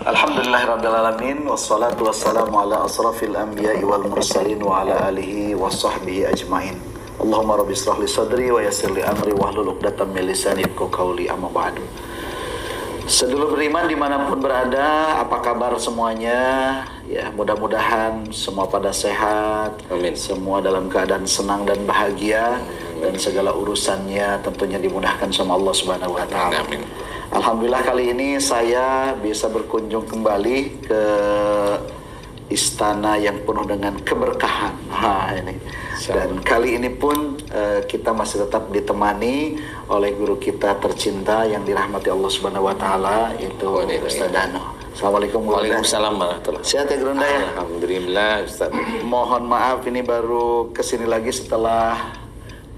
Alhamdulillahirrabbilalamin. Wassalatu wassalamu ala asrafil anbiya'i wal mursalin wa ala alihi wa sahbihi ajma'in. Allahumma rabbi israh li sadri wa yassir li amri wahlul 'uqdatam min lisani yafqahu qawli, amma ba'du. Sedulur beriman dimanapun berada, apa kabar semuanya? Ya, mudah-mudahan semua pada sehat. Amin. Semua dalam keadaan senang dan bahagia. Dan segala urusannya tentunya dimudahkan sama Allah Subhanahu wa Ta'ala. Amin. Alhamdulillah kali ini saya bisa berkunjung kembali ke istana yang penuh dengan keberkahan. Ini. Dan kali ini pun kita masih tetap ditemani oleh guru kita tercinta yang dirahmati Allah Subhanahu wa Ta'ala, itu Ustaz Dano. Assalamualaikum warahmatullahi wabarakatuh. Waalaikumsalam warahmatullahi. Sehat ya Guru ya? Alhamdulillah Ustaz. Mohon maaf ini baru kesini lagi setelah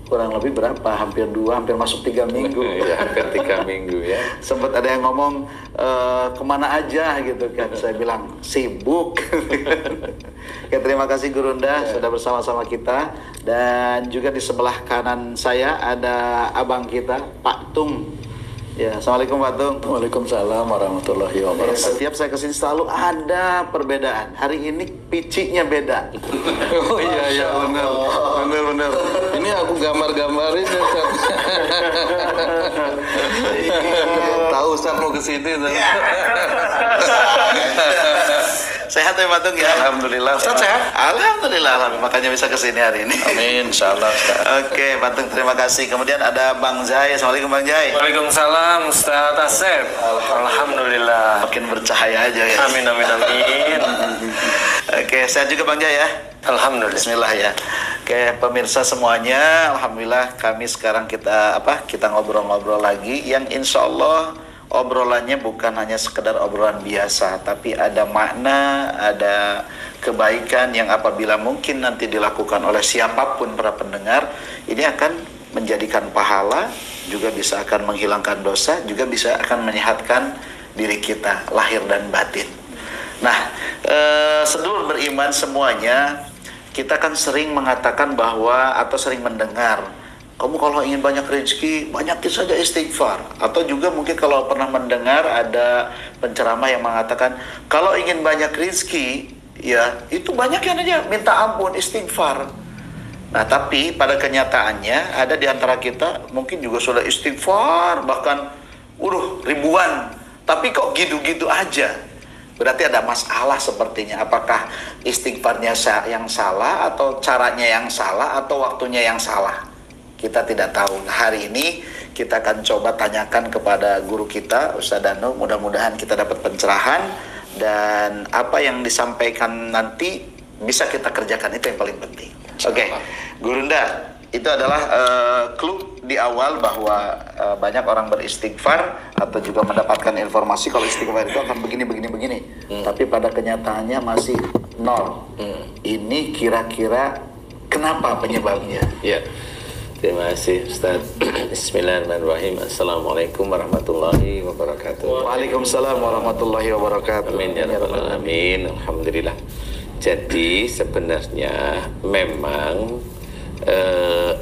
kurang lebih berapa? Hampir masuk 3 minggu. Ya, hampir 3 minggu ya. Sempat ada yang ngomong kemana aja gitu kan. Saya bilang sibuk. Oke, terima kasih Gurunda sudah bersama-sama kita. Dan juga di sebelah kanan saya ada abang kita, Pak Tung. Ya, Assalamualaikum Pak Tung. Waalaikumsalam warahmatullahi wabarakatuh. Setiap saya kesini selalu ada perbedaan. Hari ini picinya beda. Oh iya benar. Ini aku gambar-gambarin ya Ustaz. Tahu Ustaz mau kesini. Sehat ya Pak Tung ya? Alhamdulillah Ustaz sehat. Alhamdulillah, makanya bisa kesini hari ini. Amin insyaallah Ustaz. Oke, Pak Tung, terima kasih. Kemudian ada Bang Zai. Assalamualaikum Bang Zai. Waalaikumsalam Ustaz Asep. Alhamdulillah. Makin bercahaya aja ya. Amin. Oke, sehat juga Bang Zai ya? Alhamdulillah. Bismillah ya. Oke, pemirsa semuanya, alhamdulillah kami sekarang kita ngobrol-ngobrol lagi yang insya Allah obrolannya bukan hanya sekedar obrolan biasa, tapi ada makna, ada kebaikan yang apabila mungkin nanti dilakukan oleh siapapun para pendengar, ini akan menjadikan pahala, juga bisa akan menghilangkan dosa, juga bisa akan menyehatkan diri kita, lahir dan batin. Nah, sedulur beriman semuanya, kita kan sering mengatakan bahwa, atau sering mendengar, kamu kalau ingin banyak rezeki, banyakin saja istighfar. Atau juga mungkin kalau pernah mendengar ada penceramah yang mengatakan, kalau ingin banyak rezeki, ya itu banyakin aja, minta ampun, istighfar. Nah, tapi pada kenyataannya ada di antara kita mungkin juga sudah istighfar, bahkan ribuan, tapi kok gitu-gitu aja. Berarti ada masalah sepertinya. Apakah istighfarnya yang salah, atau caranya yang salah, atau waktunya yang salah? Kita tidak tahu. Nah, hari ini kita akan coba tanyakan kepada guru kita, Ustaz Dano. Mudah-mudahan kita dapat pencerahan, dan apa yang disampaikan nanti bisa kita kerjakan, itu yang paling penting. Oke, Gurunda, itu adalah clue di awal bahwa banyak orang beristighfar atau juga mendapatkan informasi kalau istighfar itu akan begini. Tapi pada kenyataannya masih nol. Ini kira-kira kenapa penyebabnya? Ya. Terima kasih Ustaz. Bismillahirrahmanirrahim. Assalamualaikum warahmatullahi wabarakatuh. Waalaikumsalam warahmatullahi wabarakatuh. Amin ya rabbal alamin. Alhamdulillah. Jadi sebenarnya memang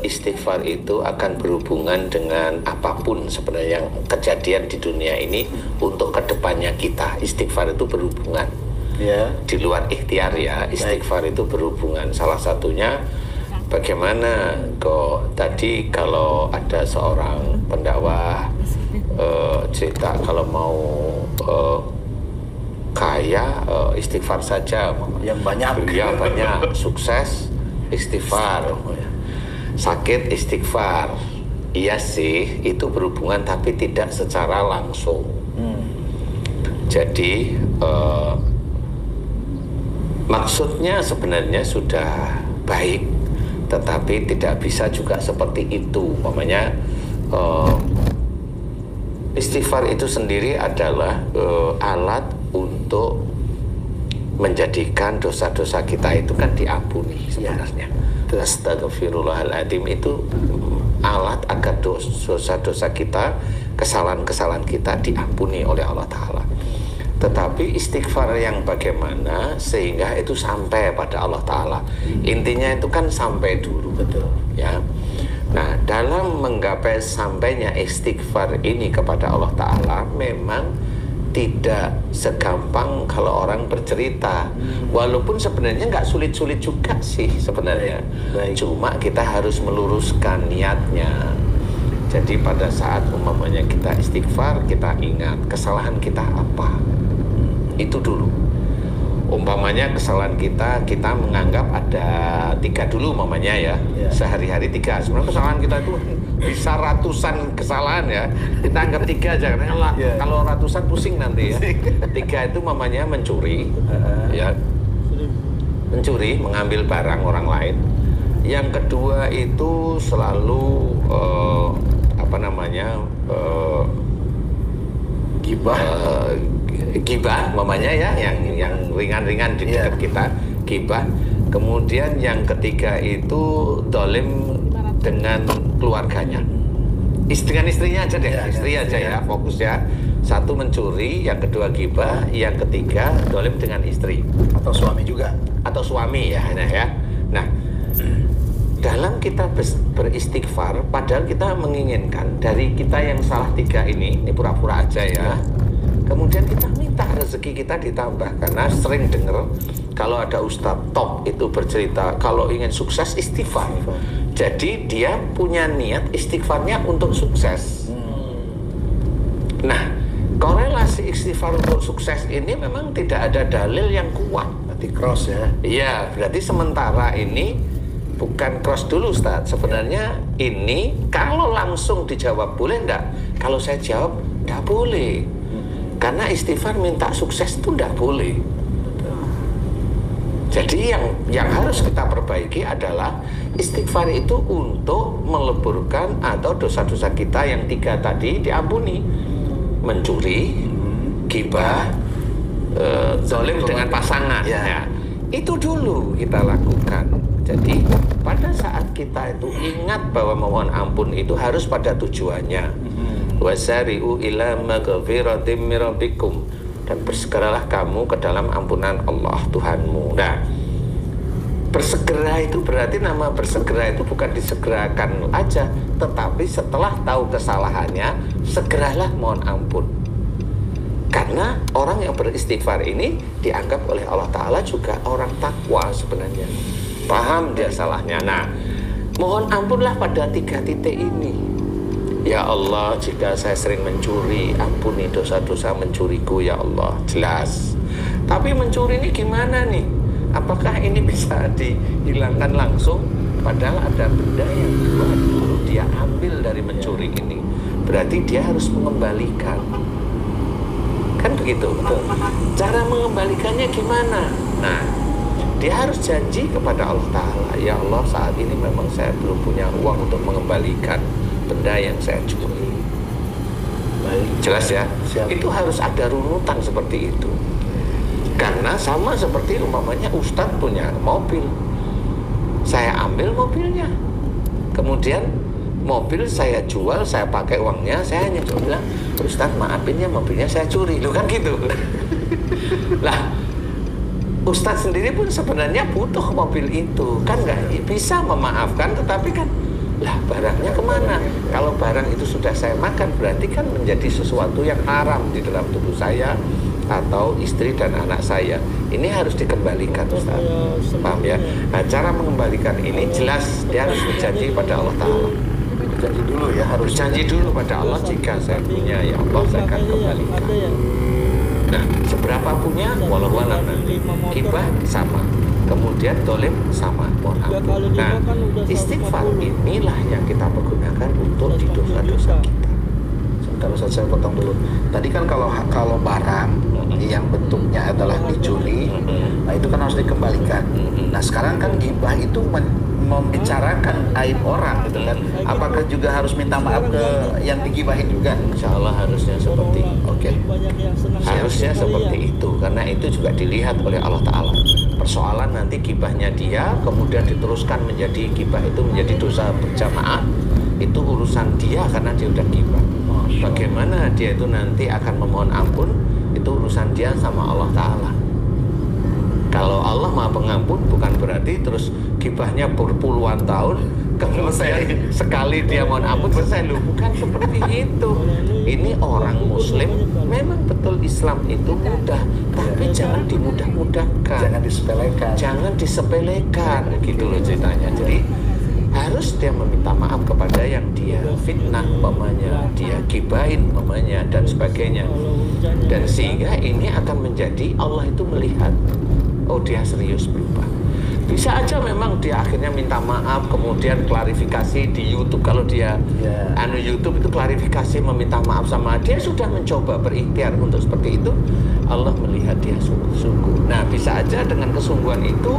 istighfar itu akan berhubungan dengan apapun sebenarnya yang kejadian di dunia ini. Untuk kedepannya kita, istighfar itu berhubungan di luar ikhtiar ya. Istighfar itu berhubungan, salah satunya bagaimana kok tadi kalau ada seorang pendakwah cerita kalau mau kaya istighfar saja, yang banyak sukses istighfar, sakit istighfar. Iya sih, itu berhubungan tapi tidak secara langsung. Jadi maksudnya sebenarnya sudah baik, tetapi tidak bisa juga seperti itu. Umpamanya istighfar itu sendiri adalah alat untuk menjadikan dosa-dosa kita itu kan diampuni sebenarnya. Astagfirullahaladzim itu alat agar dosa-dosa kita, kesalahan-kesalahan kita diampuni oleh Allah Ta'ala. Tetapi istighfar yang bagaimana sehingga itu sampai pada Allah Ta'ala. Intinya itu kan sampai dulu, betul ya. Nah, dalam menggapai sampainya istighfar ini kepada Allah Ta'ala, memang tidak segampang kalau orang bercerita. Walaupun sebenarnya nggak sulit-sulit juga sih sebenarnya. Baik. Cuma kita harus meluruskan niatnya. Jadi pada saat umpamanya kita istighfar, kita ingat kesalahan kita apa. Itu dulu. Umpamanya kesalahan kita menganggap ada 3 dulu umpamanya ya. Sehari-hari 3. Sebenarnya kesalahan kita itu bisa ratusan kesalahan ya. Kita anggap 3 aja karena kalau ratusan pusing nanti ya. 3 itu umpamanya mencuri, ya. Mencuri, mengambil barang orang lain. Yang kedua itu selalu gibah mamanya ya, yang ringan-ringan di dekat kita, gibah. Kemudian yang ketiga itu dolim dengan keluarganya, dengan istrinya aja deh, istri aja ya, fokus ya. Satu mencuri, yang kedua gibah, yang ketiga dolim dengan istri Atau suami juga. atau suami ya. Nah, dalam kita beristighfar, padahal kita menginginkan dari kita yang salah 3 ini pura-pura aja ya. Kemudian kita minta rezeki kita ditambah, karena sering dengar kalau ada ustadz top itu bercerita kalau ingin sukses istighfar. Jadi dia punya niat istighfarnya untuk sukses. Nah, korelasi istighfar untuk sukses ini memang tidak ada dalil yang kuat. Berarti cross ya. Iya, berarti sementara ini bukan cross dulu Ustaz. Sebenarnya ini kalau langsung dijawab boleh enggak? Kalau saya jawab enggak boleh. Karena istighfar minta sukses itu enggak boleh. Jadi yang harus kita perbaiki adalah istighfar itu untuk meleburkan atau dosa-dosa kita yang 3 tadi diampuni. Mencuri, gibah, zalim dengan pasangan ya. Itu dulu kita lakukan. Jadi pada saat kita itu ingat bahwa memohon ampun itu harus pada tujuannya. Wasari'u ila maghfiratim min rabbikum, dan bersegeralah kamu ke dalam ampunan Allah Tuhanmu. Nah, bersegera itu berarti nama bersegera itu bukan disegerakan aja, tetapi setelah tahu kesalahannya segeralah mohon ampun. Karena orang yang beristighfar ini dianggap oleh Allah Ta'ala juga orang takwa sebenarnya. Paham dia salahnya. Nah, mohon ampunlah pada 3 titik ini. Ya Allah, jika saya sering mencuri, ampuni dosa-dosa mencuriku ya Allah. Jelas. Tapi mencuri ini gimana nih? Apakah ini bisa dihilangkan langsung? Padahal ada benda yang dulu dia ambil dari mencuri ini. Berarti dia harus mengembalikan. Kan begitu? Cara mengembalikannya gimana? Nah, dia harus janji kepada Allah Ta'ala, ya Allah, saat ini memang saya belum punya uang untuk mengembalikan benda yang saya curi. Baik. Jelas ya? Siap. Itu harus ada runutan seperti itu. Karena sama seperti umpamanya Ustadz punya mobil, saya ambil mobilnya, kemudian mobil saya jual, saya pakai uangnya, saya hanya cuma bilang, Ustadz maafin ya mobilnya saya curi. Loh kan gitu. Lah, Ustadz sendiri pun sebenarnya butuh mobil itu, kan nggak bisa memaafkan, tetapi kan lah barangnya kemana? Kalau barang itu sudah saya makan, berarti kan menjadi sesuatu yang haram di dalam tubuh saya atau istri dan anak saya. Ini harus dikembalikan, Ustaz. Paham ya? Nah, cara mengembalikan ini jelas dia harus berjanji pada Allah Ta'ala. Berjanji dulu ya, harus Berjanji dulu pada Allah, jika saya punya, ya Allah saya akan kembalikan. Nah, seberapa punya, walau nanti. Gibah sama. Kemudian dolim sama, mohon ampun. Nah, istighfar inilah yang kita pergunakan untuk di dosa-dosa kita. Sebentar Ustaz, saya potong dulu. Tadi kan kalau barang yang bentuknya adalah dicuri, nah itu kan harus dikembalikan. Nah sekarang kan gibah itu membicarakan aib orang gitu kan. Apakah juga harus minta maaf ke yang digibahin juga? Insya Allah harusnya seperti harusnya seperti itu, karena itu juga dilihat oleh Allah Ta'ala. Persoalan nanti gibahnya dia kemudian diteruskan menjadi gibah itu menjadi dosa berjamaah, itu urusan dia karena dia udah gibah. Bagaimana dia itu nanti akan memohon ampun, itu urusan dia sama Allah Ta'ala. Kalau Allah Maha Pengampun bukan berarti terus gibahnya berpuluhan tahun, kemudian sekali dia mohon ampun selesai. Loh, bukan seperti itu. Ini orang Muslim, memang betul Islam itu mudah, tapi jangan dimudah-mudahkan, jangan disepelekan gitu loh ceritanya. Jadi harus dia meminta maaf kepada yang dia fitnah umpamanya, dia gibahin umpamanya dan sebagainya. Dan sehingga ini akan menjadi Allah itu melihat, oh dia serius berubah. Bisa aja memang dia akhirnya minta maaf, kemudian klarifikasi di YouTube. Kalau dia YouTube itu klarifikasi meminta maaf sama dia, sudah mencoba berikhtiar untuk seperti itu, Allah melihat dia sungguh-sungguh. Nah, bisa aja dengan kesungguhan itu,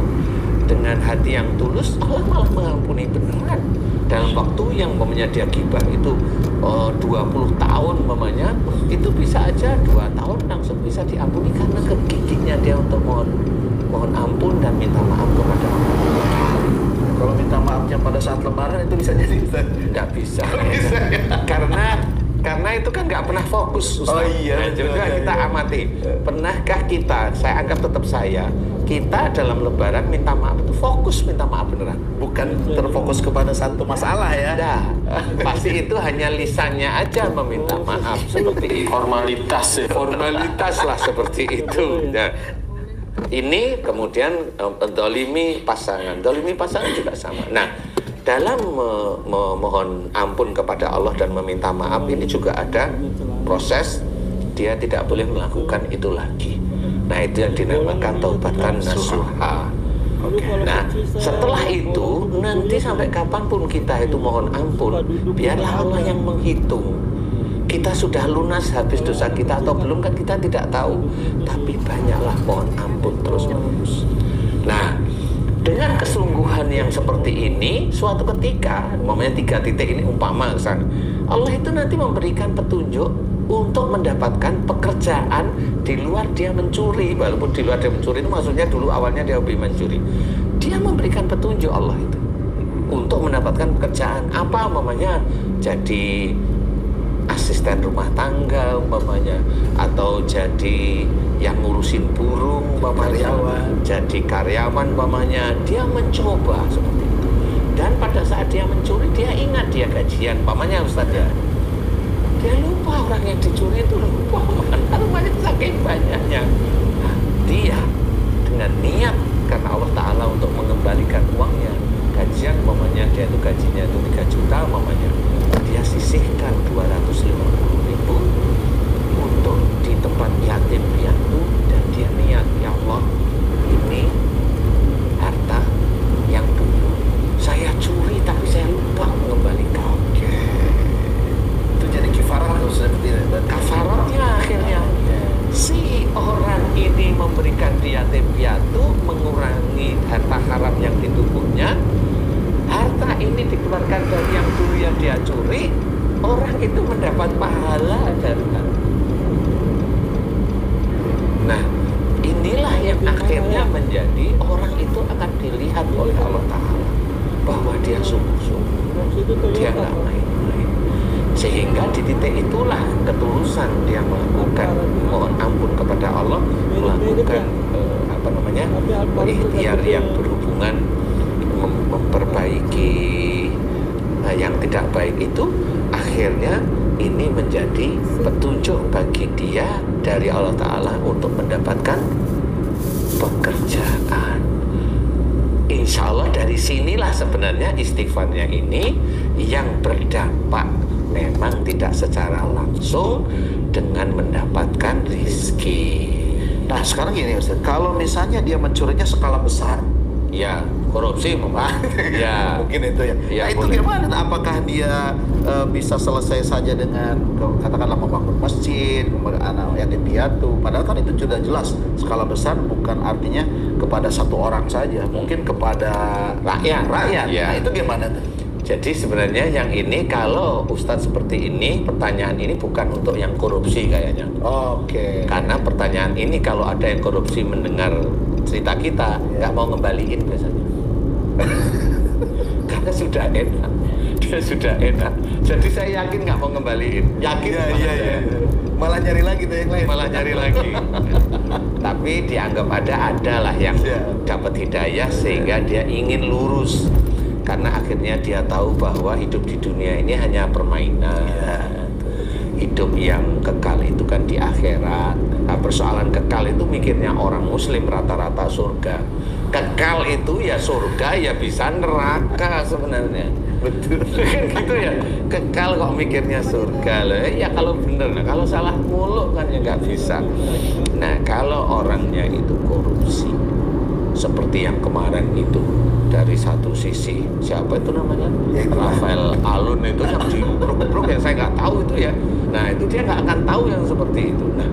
dengan hati yang tulus, Allah malah mengampuni beneran. Dalam waktu yang umpamanya dia gibah itu 20 tahun umpamanya, itu bisa aja 2 tahun langsung bisa diampuni karena kegigihnya dia untuk mohon ampun dan minta maaf kepada Allah. Kalau minta maafnya pada saat lebaran itu bisa jadi nggak bisa, karena itu kan nggak pernah fokus, Ustaz. Oh iya, nah, juga kita amati. Pernahkah saya anggap tetap kita dalam lebaran minta maaf itu fokus minta maaf beneran, bukan terfokus kepada satu masalah ya. Nah, pasti itu hanya lisannya aja meminta maaf seperti itu. Formalitas lah seperti itu. Nah, ini kemudian dolimi pasangan juga sama. Nah, dalam memohon ampun kepada Allah dan meminta maaf ini juga ada proses, dia tidak boleh melakukan itu lagi. Nah, itu yang dinamakan taubatan nasuha. Nah, setelah itu nanti sampai kapanpun kita itu mohon ampun, biarlah Allah yang menghitung. Kita sudah lunas habis dosa kita atau belum kan kita tidak tahu. Tapi banyaklah mohon ampun terus menerus. Nah, dengan kesungguhan yang seperti ini, suatu ketika, umpamanya 3 titik ini umpama Allah itu nanti memberikan petunjuk untuk mendapatkan pekerjaan di luar dia mencuri. Walaupun di luar dia mencuri itu maksudnya dulu awalnya dia hobi mencuri. Dia memberikan petunjuk Allah itu untuk mendapatkan pekerjaan apa umpamanya jadi asisten rumah tangga umpamanya, atau jadi yang ngurusin burung umpamanya, jadi karyawan umpamanya. Dia mencoba seperti itu, dan pada saat dia mencuri dia ingat dia gajian umpamanya Ustaz ya, dia lupa orang yang dicuri itu lupa karena rumahnya saking banyaknya. Nah, dia dengan niat karena Allah Ta'ala untuk mengembalikan uangnya, gajian umpamanya dia itu gajinya itu 3 juta umpamanya, dia sisihkan 250.000 untuk di tempat yatim piatu, dan dia niat, ya Allah, ini harta yang dulu saya curi tapi saya lupa mengembalikan. Itu jadi kifarah atau seperti itu? Kafaratnya akhirnya si orang ini memberikan dia yatim piatu, mengurangi harta haram yang di tubuhnya. Harta ini dikeluarkan dari yang dulu yang dia curi, orang itu mendapat pahala dari harta. Nah, inilah yang akhirnya menjadi orang itu akan dilihat oleh Allah Ta'ala bahwa dia sungguh-sungguh, dia nggak main-main. Sehingga di titik itulah ketulusan dia melakukan mohon ampun kepada Allah, melakukan ikhtiar yang berhubungan memperbaiki yang tidak baik itu, akhirnya ini menjadi petunjuk bagi dia dari Allah Ta'ala untuk mendapatkan pekerjaan. Insya Allah dari sinilah sebenarnya istighfarnya ini yang berdampak memang tidak secara langsung dengan mendapatkan rezeki. Nah, sekarang gini Ustaz, kalau misalnya dia mencurinya skala besar, ya korupsi ya mungkin itu ya. Ya, nah, itu boleh. gimana? Apakah dia bisa selesai saja dengan katakanlah membangun masjid, anak yatim piatu? Padahal kan itu sudah jelas skala besar, bukan artinya kepada satu orang saja, mungkin kepada rakyat. Ya. Nah, itu gimana tuh? Jadi sebenarnya yang ini, kalau Ustadz seperti ini, pertanyaan ini bukan untuk yang korupsi kayaknya. Oke. Karena pertanyaan ini kalau ada yang korupsi mendengar cerita kita, nggak mau ngembaliin biasanya. Karena sudah enak, dia sudah enak. Jadi saya yakin nggak mau ngembaliin. Yakin. Iya. Malah nyari lagi tuh yang lain. Malah nyari lagi. Tapi dianggap ada lah yang dapat hidayah sehingga dia ingin lurus. karena akhirnya dia tahu bahwa hidup di dunia ini hanya permainan. Hidup yang kekal itu kan di akhirat. Nah, persoalan kekal itu mikirnya orang muslim rata-rata surga. Kekal itu ya surga, ya bisa neraka sebenarnya. Betul. Kan gitu ya. Kekal kok mikirnya surga loh. Ya kalau bener, nah kalau salah mulu kan ya nggak bisa. Nah kalau orangnya itu korupsi, seperti yang kemarin itu, dari satu sisi siapa itu namanya, Rafael Alun itu yang diubruk-ubruk ya, saya nggak tahu itu ya. Nah itu dia nggak akan tahu yang seperti itu. Nah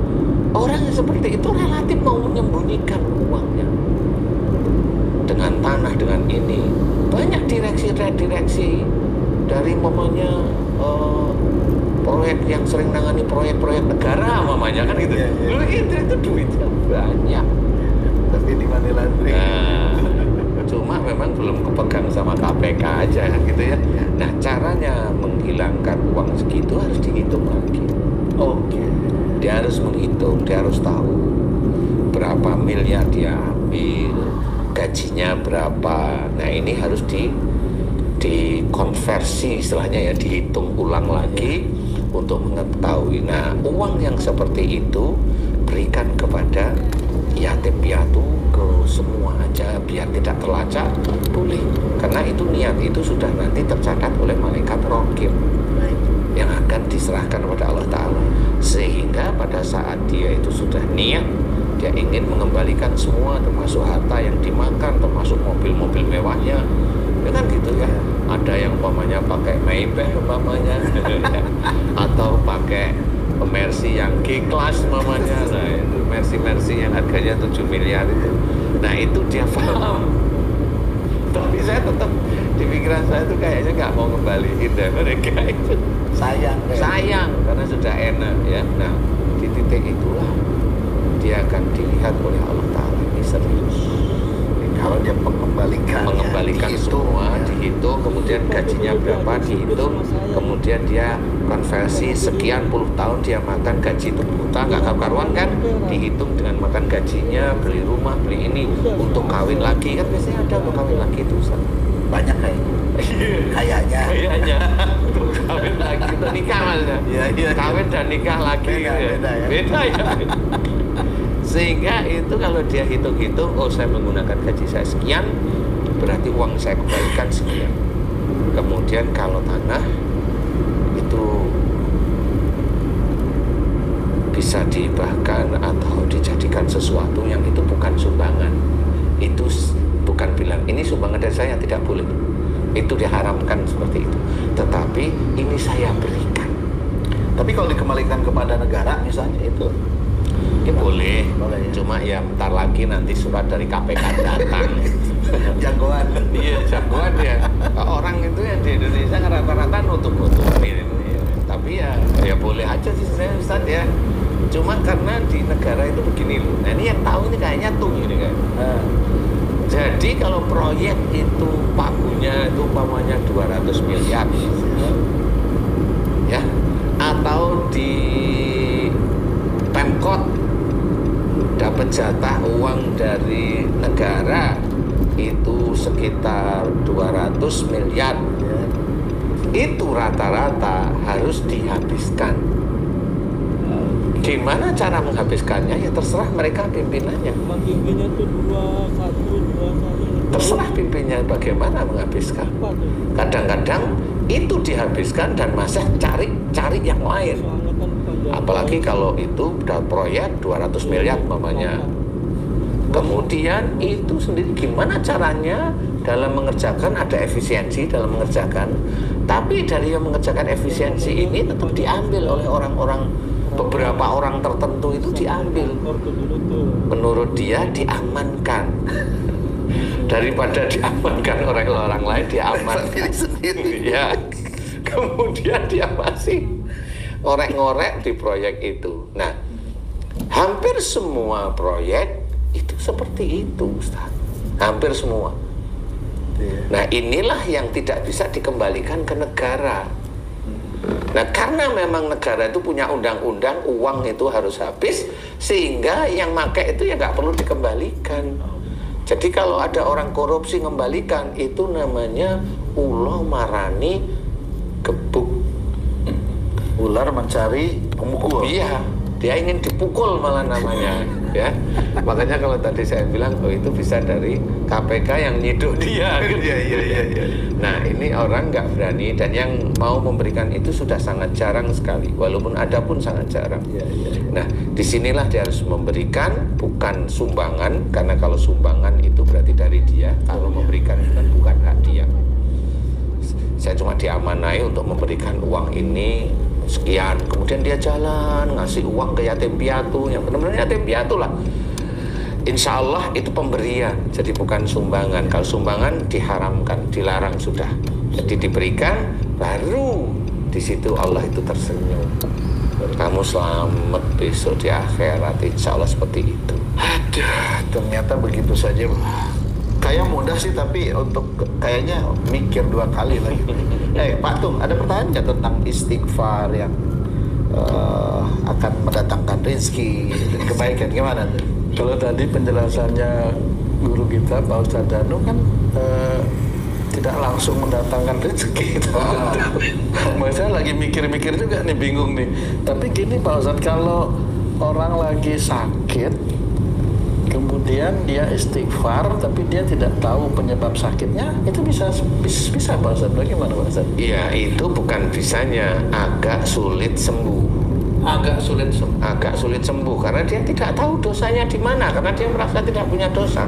orang yang seperti itu relatif mau menyembunyikan uangnya dengan tanah, dengan ini. Banyak direksi-direksi dari mamanya proyek yang sering nangani proyek-proyek negara mamanya kan gitu. Dulu itu duitnya banyak. Tapi di money laundering. Nah, cuma memang belum kepegang sama KPK aja kan gitu ya. Nah caranya menghilangkan uang segitu harus dihitung lagi. Oke. Dia harus menghitung, dia harus tahu berapa miliar dia ambil, gajinya berapa. Nah ini harus dikonversi istilahnya ya, dihitung ulang lagi untuk mengetahui. Nah uang yang seperti itu berikan kepada yatim piatu, ke semua aja biar tidak terlacak, boleh, karena itu niat itu sudah nanti tercatat oleh malaikat raqib yang akan diserahkan kepada Allah Ta'ala, sehingga pada saat dia itu sudah niat, dia ingin mengembalikan semua, termasuk harta yang dimakan, termasuk mobil-mobil mewahnya, ya kan gitu ya. Ada yang umpamanya pakai Maybach umpamanya atau pakai Mercy yang G-Class umpamanya. Nah itu Mercy yang harganya 7 miliar itu. Nah itu dia paham. Tapi saya tetap di pikiran saya tuh kayaknya nggak mau ngembaliin deh mereka itu. Sayang karena sudah enak ya. Nah di titik itulah dia akan dilihat oleh Allah Ta'ala, ini serius. Kalau dia mengembalikan semua, dihitung, kemudian gajinya berapa dihitung, kemudian dia konversi sekian puluh tahun dia makan gaji itu buta nggak karuan kan, dihitung dengan makan gajinya, beli rumah, beli ini, untuk kawin lagi kan biasanya ada untuk kawin lagi itu banyak kayaknya untuk kawin lagi, untuk nikah maksudnya. Kawin dan nikah lagi beda ya. Sehingga itu kalau dia hitung-hitung, oh saya menggunakan gaji saya sekian, berarti uang saya kembalikan sekian. Kemudian kalau tanah itu bisa dihibahkan atau dijadikan sesuatu yang itu bukan sumbangan. Itu bukan bilang ini sumbangan dari saya, tidak boleh. Itu diharamkan seperti itu. Tetapi ini saya berikan. Tapi kalau dikembalikan kepada negara misalnya itu ya boleh, cuma ya bentar lagi nanti surat dari KPK datang. Jagoan. Iya, jagoan ya. Orang itu yang di Indonesia rata-rata nutup-nutupin. Tapi ya boleh aja sih saya Ustaz ya. Cuma karena di negara itu begini loh. Nah ini yang tahu ini kayaknya tung ini kan. Jadi kalau proyek itu pagunya itu umpamanya 200 miliar ya, atau di Pemkot dapat jatah uang dari negara itu sekitar 200 miliar, itu rata-rata harus dihabiskan. Gimana cara menghabiskannya ya terserah mereka pimpinannya. Pimpinnya itu 2 terserah pimpinnya bagaimana menghabiskan. Kadang-kadang itu dihabiskan dan masih cari yang lain. Apalagi kalau itu udah proyek 200 miliar mamanya. Kemudian itu sendiri gimana caranya dalam mengerjakan, ada efisiensi dalam mengerjakan. Tapi dari yang mengerjakan efisiensi ini tetap diambil oleh orang-orang, beberapa orang tertentu itu diambil. Menurut dia diamankan. Daripada diamankan oleh orang lain, diamankan sendiri. Ya. Kemudian dia masih ngorek-ngorek di proyek itu. Nah, hampir semua proyek itu seperti itu, Ustaz. Hampir semua. Nah, inilah yang tidak bisa dikembalikan ke negara. Nah, karena memang negara itu punya undang-undang, uang itu harus habis, sehingga yang pakai itu ya nggak perlu dikembalikan. Jadi kalau ada orang korupsi ngembalikan, itu namanya ulah marani gebuk. Ular mencari pemukul. Iya, dia ingin dipukul malah namanya, ya. Makanya kalau tadi saya bilang, oh itu bisa dari KPK yang nyiduk dia. Iya. Nah, ini orang nggak berani, dan yang mau memberikan itu sudah sangat jarang sekali. Walaupun ada pun sangat jarang. Nah, disinilah dia harus memberikan, bukan sumbangan, karena kalau sumbangan itu berarti dari dia. Kalau memberikan itu kan bukan hak dia. Saya cuma diamanai untuk memberikan uang ini sekian, kemudian dia jalan ngasih uang ke yatim piatu, yang benar-benar yatim piatu lah. Insya Allah itu pemberian, jadi bukan sumbangan. Kalau sumbangan diharamkan, dilarang sudah. Jadi diberikan, baru di situ Allah itu tersenyum. Kamu selamat besok di akhirat, insya Allah seperti itu. Aduh, ternyata begitu saja. Kayak mudah sih, tapi untuk kayaknya mikir 2 kali lagi. Pak Tung, ada pertanyaan nggak tentang istighfar yang akan mendatangkan rezeki dan kebaikan, gimana? Kalau tadi penjelasannya guru kita Pak Ustadz Danu kan tidak langsung mendatangkan rezeki. Saya lagi mikir-mikir juga nih, bingung nih. Tapi gini Pak Ustadz, kalau orang lagi sakit, kemudian dia istighfar, tapi dia tidak tahu penyebab sakitnya, itu bisa Pak Ustadz. Bagaimana Pak Ustadz? Iya, itu bukan bisanya, agak sulit sembuh. Agak sulit sembuh karena dia tidak tahu dosanya di mana, karena dia merasa tidak punya dosa.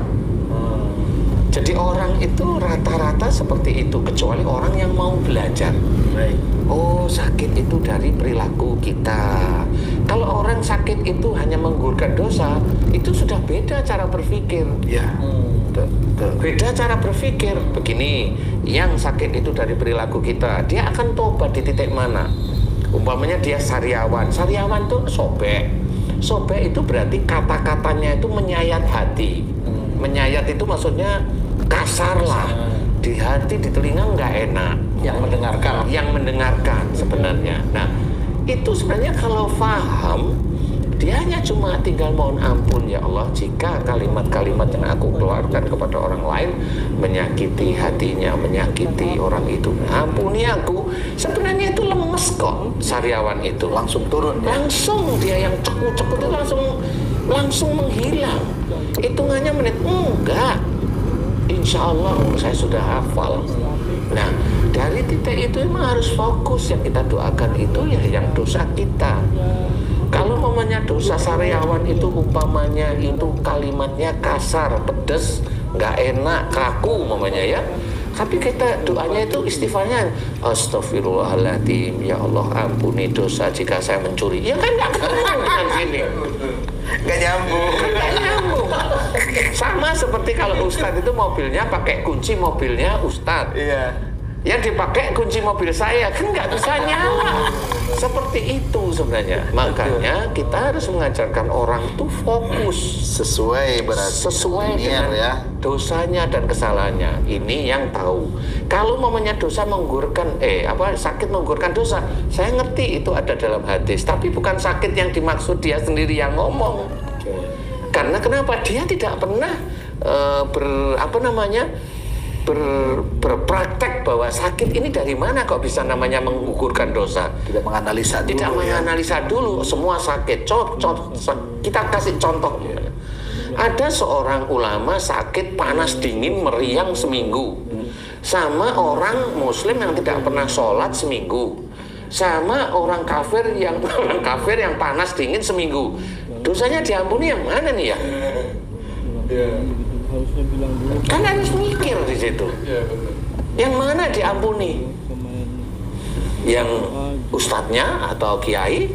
Jadi orang itu rata-rata seperti itu, kecuali orang yang mau belajar. Oh, sakit itu dari perilaku kita. Kalau orang sakit itu hanya menggugurkan dosa, itu sudah beda cara berpikir. Ya, Beda cara berpikir. Begini, yang sakit itu dari perilaku kita, dia akan tobat di titik mana? Umpamanya dia sariawan itu sobek. Sobek itu berarti kata-katanya itu menyayat hati. Menyayat itu maksudnya kasar lah. Di hati, di telinga nggak enak. Yang mendengarkan sebenarnya. Nah, itu sebenarnya kalau paham, dia hanya cuma tinggal mohon ampun, ya Allah, jika kalimat-kalimat yang aku keluarkan kepada orang lain menyakiti hatinya, menyakiti orang itu, ampuni aku. Sebenarnya itu lemes kok, sariawan itu. langsung turun. Langsung dia yang cepu-cepu itu langsung menghilang. Hitungannya menit, enggak. Insya Allah saya sudah hafal. Nah, dari titik itu memang harus fokus. Yang kita doakan itu ya yang dosa kita. Kalau umpamanya dosa sariawan itu umpamanya itu kalimatnya kasar, pedes, nggak enak, kaku umpamanya ya. Tapi kita doanya itu istighfarnya Astaghfirullahaladzim, ya Allah ampuni dosa jika saya mencuri. Ya kan nggak kenal dengan sini. Nggak nyambung. Sama seperti kalau Ustadz itu mobilnya pakai kunci mobilnya Ustadz. Iya. Yang dipakai kunci mobil saya kan nggak bisa nyala. Seperti itu sebenarnya. Makanya kita harus mengajarkan orang itu fokus Sesuai dengan ya. dosanya dan kesalahannya. Ini yang tahu. Kalau mamanya dosa menggugurkan sakit menggugurkan dosa, saya ngerti itu ada dalam hadis, tapi bukan sakit yang dimaksud dia sendiri yang ngomong. Karena kenapa? Dia tidak pernah berpraktek bahwa sakit ini dari mana kok bisa namanya menggugurkan dosa. Tidak menganalisa dulu. Tidak menganalisa dulu semua sakit. Kita kasih contoh. Ada seorang ulama sakit panas dingin meriang seminggu, sama orang muslim yang tidak pernah sholat seminggu, sama orang kafir yang panas dingin seminggu. Dosanya diampuni yang mana nih ya? Kan harus mikir di situ. Yang mana diampuni? Yang ustadznya atau kiai?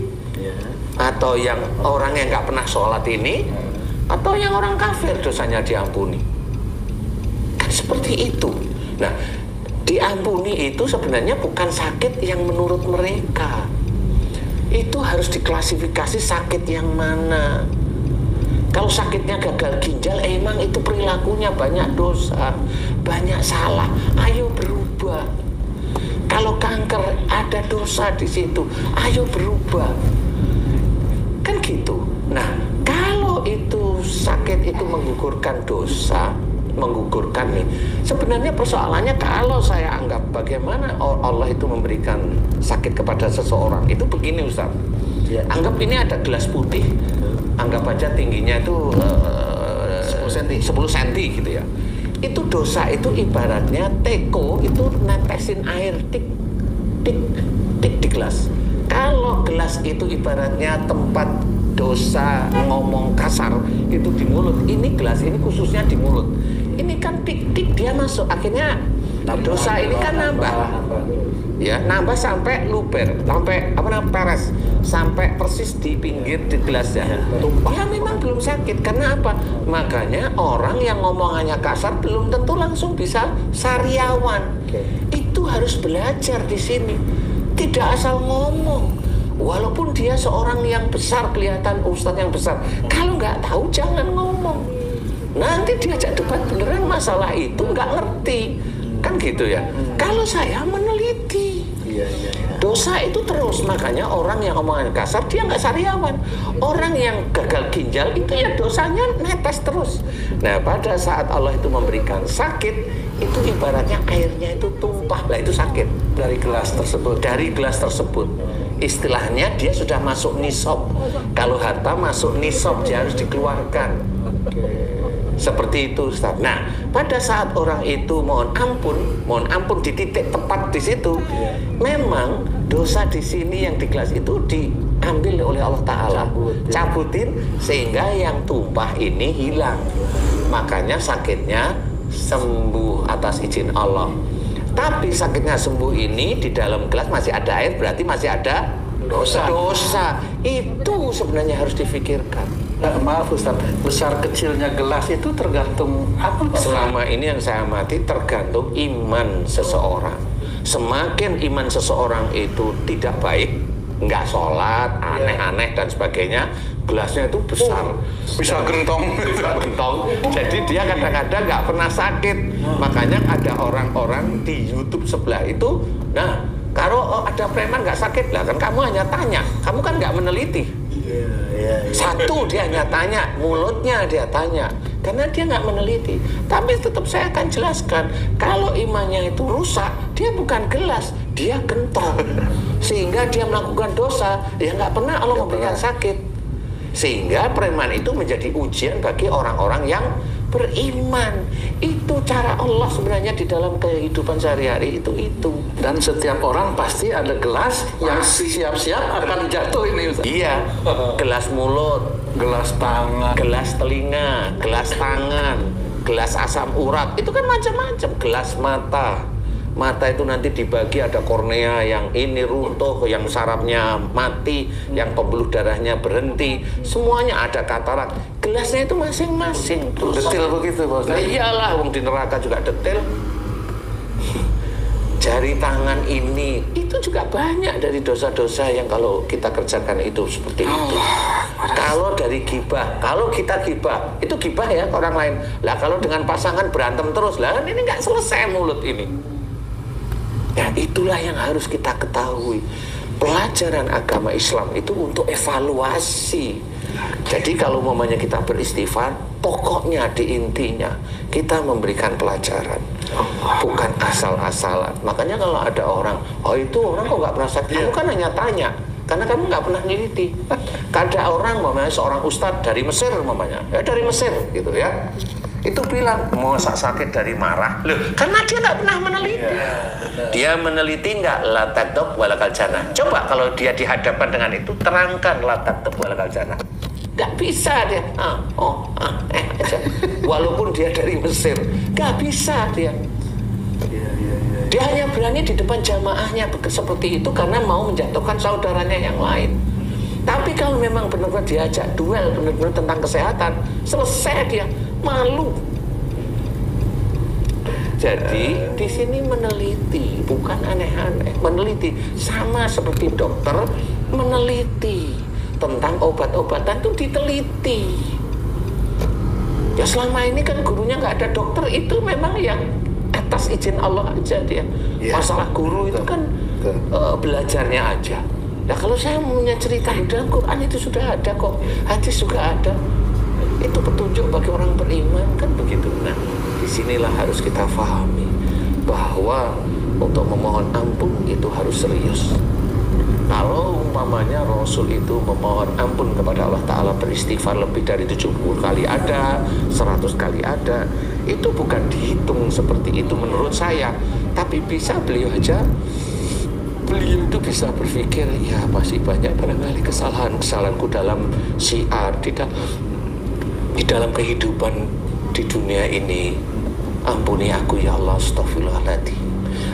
Atau yang orang yang nggak pernah sholat ini? Atau yang orang kafir dosanya diampuni? Kan seperti itu. Nah, diampuni itu sebenarnya bukan sakit yang menurut mereka. Itu harus diklasifikasi sakit yang mana. Kalau sakitnya gagal ginjal, emang itu perilakunya banyak dosa, banyak salah. Ayo berubah. Kalau kanker ada dosa di situ, ayo berubah. Kan gitu. Nah, kalau itu sakit itu menggugurkan dosa, menggugurkan nih. Sebenarnya persoalannya kalau saya anggap bagaimana Allah itu memberikan sakit kepada seseorang itu begini Ustaz. Ya. Anggap ini ada gelas putih, anggap aja tingginya itu 10 cm gitu ya. Itu dosa itu ibaratnya teko itu netesin air tik di gelas. Kalau gelas itu ibaratnya tempat dosa ngomong kasar itu di mulut. Ini gelas ini khususnya di mulut. Ini kan tik dia masuk akhirnya dosa ini kan nambah. Ya, nambah sampai luber, sampai peres, sampai persis di pinggir di gelasnya. Ya memang belum sakit. Karena apa? Makanya orang yang ngomongannya kasar belum tentu langsung bisa sariawan. Itu harus belajar di sini. Tidak asal ngomong. Walaupun dia seorang yang besar, kelihatan ustadz yang besar. Kalau nggak tahu jangan ngomong. Nanti diajak debat beneran masalah itu nggak ngerti. Kan gitu ya. Kalau saya meneliti. Dosa itu terus, makanya orang yang omongan kasar dia nggak sariawan. Orang yang gagal ginjal itu ya dosanya netes terus. Nah pada saat Allah itu memberikan sakit, itu ibaratnya airnya itu tumpah, lah itu sakit Dari gelas tersebut. dari gelas tersebut. Istilahnya dia sudah masuk nisab. Kalau harta masuk nisab dia harus dikeluarkan. Seperti itu Ustaz. Nah, pada saat orang itu mohon ampun di titik tepat di situ, memang dosa di sini yang di gelas itu diambil oleh Allah Ta'ala, cabutin sehingga yang tumpah ini hilang. Makanya sakitnya sembuh atas izin Allah. Tapi sakitnya sembuh ini di dalam gelas masih ada air, berarti masih ada dosa. Itu sebenarnya harus difikirkan. Maaf Ustaz, besar kecilnya gelas itu tergantung apa Pak? Selama ini yang saya amati tergantung iman seseorang. Semakin iman seseorang itu tidak baik, nggak sholat, aneh-aneh dan sebagainya, gelasnya itu besar, bisa gentong. Jadi dia kadang-kadang nggak pernah sakit. Makanya ada orang-orang di YouTube sebelah itu, nah kalau ada preman nggak sakit lah, kan kamu hanya tanya, kamu kan nggak meneliti. Satu dia hanya tanya, mulutnya dia tanya, karena dia nggak meneliti. Tapi tetap saya akan jelaskan, kalau imannya itu rusak, dia bukan gelas, dia gentong. Sehingga dia melakukan dosa, dia nggak pernah Allah memberikan sakit. Sehingga preman itu menjadi ujian bagi orang-orang yang beriman. Itu cara Allah sebenarnya di dalam kehidupan sehari-hari itu. Dan setiap orang pasti ada gelas yang siap-siap akan jatuh ini Ustaz. Iya, gelas mulut, Gelas tangan. gelas telinga, gelas tangan, gelas asam urat, itu kan macam-macam. Gelas mata itu nanti dibagi, ada kornea yang ini runtuh, yang sarafnya mati, yang pembuluh darahnya berhenti, semuanya ada katarak. Gelasnya itu masing-masing. Detail begitu Pak Ustaz. Nah, iyalah, wong di neraka juga detail. Jari tangan ini itu juga banyak dari dosa-dosa yang kalau kita kerjakan itu seperti itu. Kalau dari gibah, kalau kita gibah, itu gibah ya ke orang lain. Lah kalau dengan pasangan berantem terus, lah ini nggak selesai mulut ini. Ya itulah yang harus kita ketahui. Pelajaran agama Islam itu untuk evaluasi. Jadi kalau mamanya kita beristighfar, pokoknya di intinya kita memberikan pelajaran, bukan asal-asalan. Makanya kalau ada orang, oh itu orang kok nggak pernah sakit, kamu kan hanya tanya, karena kamu nggak pernah neliti. Ada orang mamanya seorang ustadz dari Mesir mamanya, ya dari Mesir gitu ya. Itu bilang mau sakit dari marah, loh karena dia nggak pernah meneliti. Dia meneliti nggak latakdok walakal jannah. Coba kalau dia dihadapkan dengan itu, terangkan latakdok walakal jannah. Nggak bisa dia. Aja. Walaupun dia dari Mesir, nggak bisa dia. Dia hanya berani di depan jamaahnya seperti itu karena mau menjatuhkan saudaranya yang lain. Tapi kalau memang benar-benar diajak duel benar-benar tentang kesehatan, selesai dia. Malu. Jadi di sini meneliti, bukan aneh-aneh. Meneliti sama seperti dokter meneliti tentang obat-obatan itu diteliti. Ya selama ini kan gurunya nggak ada dokter, itu memang yang atas izin Allah aja dia. Masalah guru itu kan belajarnya aja. Nah kalau saya punya cerita di dalam Quran itu sudah ada kok, hadis juga ada. Itu petunjuk bagi orang beriman kan begitu. Nah, disinilah harus kita pahami bahwa untuk memohon ampun itu harus serius. Kalau umpamanya Rasul itu memohon ampun kepada Allah Ta'ala, beristighfar lebih dari 70 kali ada, 100 kali ada, itu bukan dihitung seperti itu menurut saya. Tapi bisa beliau itu bisa berpikir, ya masih banyak barangkali kesalahanku dalam syiar, di dalam kehidupan di dunia ini. Ampuni aku ya Allah, astaghfirullahaladzim.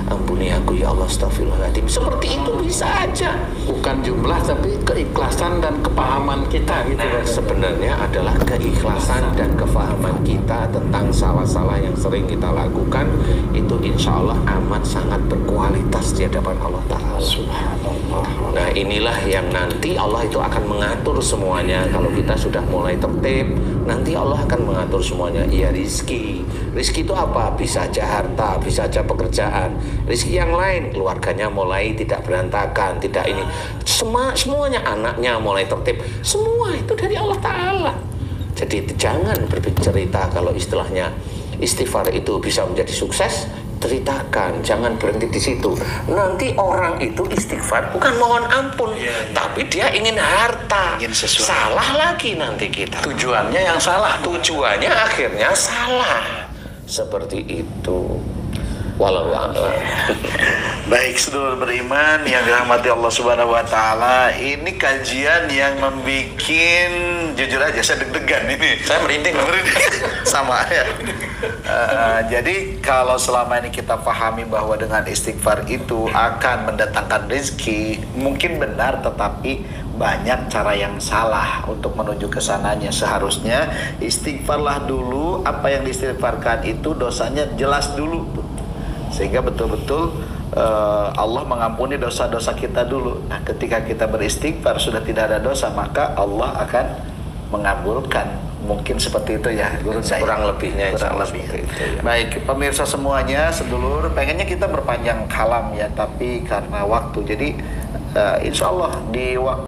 Ampuni aku ya Allah, astaghfirullahaladzim. Seperti itu bisa aja. Bukan jumlah tapi keikhlasan dan kepahaman kita gitu. Nah, sebenarnya adalah keikhlasan dan kefahaman kita tentang salah-salah yang sering kita lakukan. Itu insya Allah amat sangat berkualitas di hadapan Allah Ta'ala. Subhanallah. Nah, inilah yang nanti Allah itu akan mengatur semuanya. Kalau kita sudah mulai tertib, nanti Allah akan mengatur semuanya. Iya, rizki itu apa? Bisa aja harta, bisa aja pekerjaan. Rizki yang lain, keluarganya mulai tidak berantakan, tidak ini. Semuanya, anaknya mulai tertib. Semua itu dari Allah Ta'ala. Jadi jangan bercerita kalau istilahnya istighfar itu bisa menjadi sukses. Ceritakan, jangan berhenti di situ. Nanti orang itu istighfar bukan mohon ampun, tapi dia ingin harta. Salah lagi nanti kita. Tujuannya yang salah. Tujuannya akhirnya salah. Seperti itu. Walau Baik, sedulur beriman yang dirahmati Allah Subhanahu wa Ta'ala, ini kajian yang membikin, jujur aja saya deg-degan ini. Saya merinding. Sama ya. Jadi kalau selama ini kita pahami bahwa dengan istighfar itu akan mendatangkan rezeki, mungkin benar, tetapi banyak cara yang salah untuk menuju ke sananya. Seharusnya istighfarlah dulu, apa yang diistighfarkan itu dosanya jelas dulu, sehingga betul-betul Allah mengampuni dosa-dosa kita dulu. Nah, ketika kita beristighfar sudah tidak ada dosa, maka Allah akan mengabulkan. Mungkin seperti itu ya, Guru saya. Kurang lebihnya, kurang lebih itu ya. Baik, pemirsa semuanya, sedulur, pengennya kita berpanjang kalam ya, tapi karena waktu, jadi insya Allah di waktu